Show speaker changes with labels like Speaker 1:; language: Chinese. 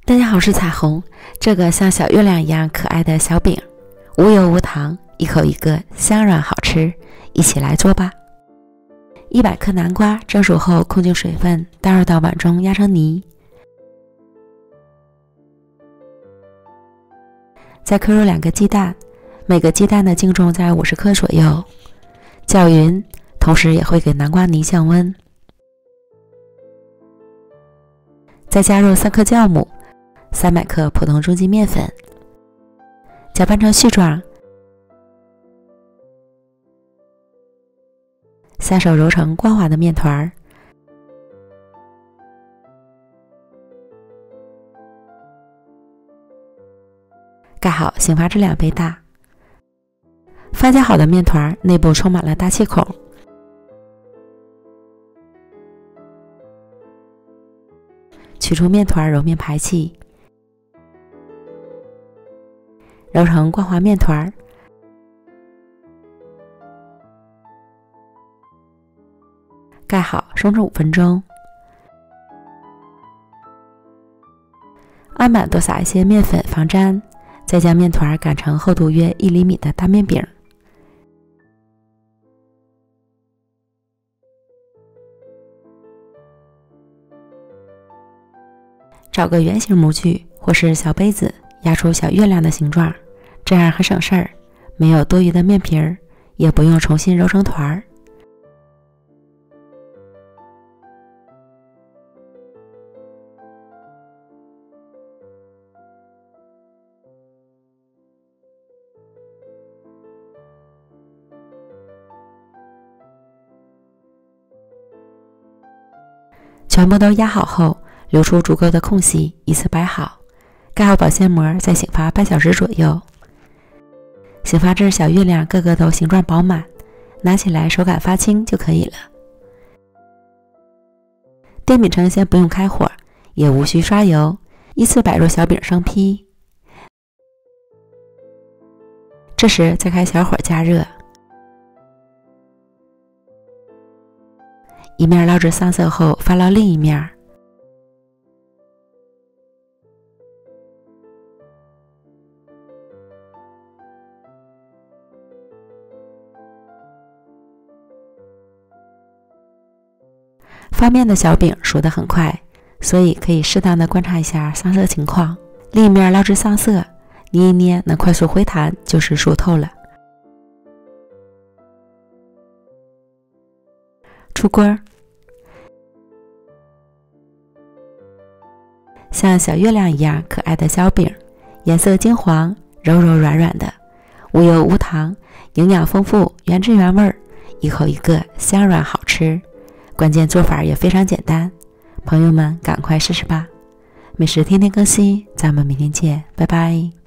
Speaker 1: 大家好，我是彩虹。这个像小月亮一样可爱的小饼，无油无糖，一口一个，香软好吃，一起来做吧。100克南瓜蒸熟后控净水分，倒入到碗中压成泥，再磕入2个鸡蛋，每个鸡蛋的净重在50克左右，搅匀，同时也会给南瓜泥降温。再加入3克酵母，300克普通中筋面粉，搅拌成絮状，下手揉成光滑的面团，盖好，醒发至2倍大。发酵好的面团内部充满了大气孔，取出面团揉面排气，揉成光滑面团，盖好，松至5分钟。案板多撒一些面粉防粘，再将面团擀成厚度约1厘米的大面饼。找个圆形模具或是小杯子，压出小月亮的形状，这样很省事儿，没有多余的面皮儿，也不用重新揉成团儿。全部都压好后，留出足够的空隙，依次摆好，盖好保鲜膜，再醒发半小时左右。醒发至小月亮个个都形状饱满，拿起来手感发轻就可以了。电饼铛先不用开火，也无需刷油，依次摆入小饼生坯。这时再开小火加热，一面捞至上色后翻捞另一面。发面的小饼熟得很快，所以可以适当的观察一下上色情况。另一面捞至上色，捏一捏能快速回弹，就是熟透了。出锅，像小月亮一样可爱的小饼，颜色金黄，柔柔软软的，无油无糖，营养丰富，原汁原味，一口一个，香软好吃。关键做法也非常简单，朋友们赶快试试吧！美食天天更新，咱们明天见，拜拜。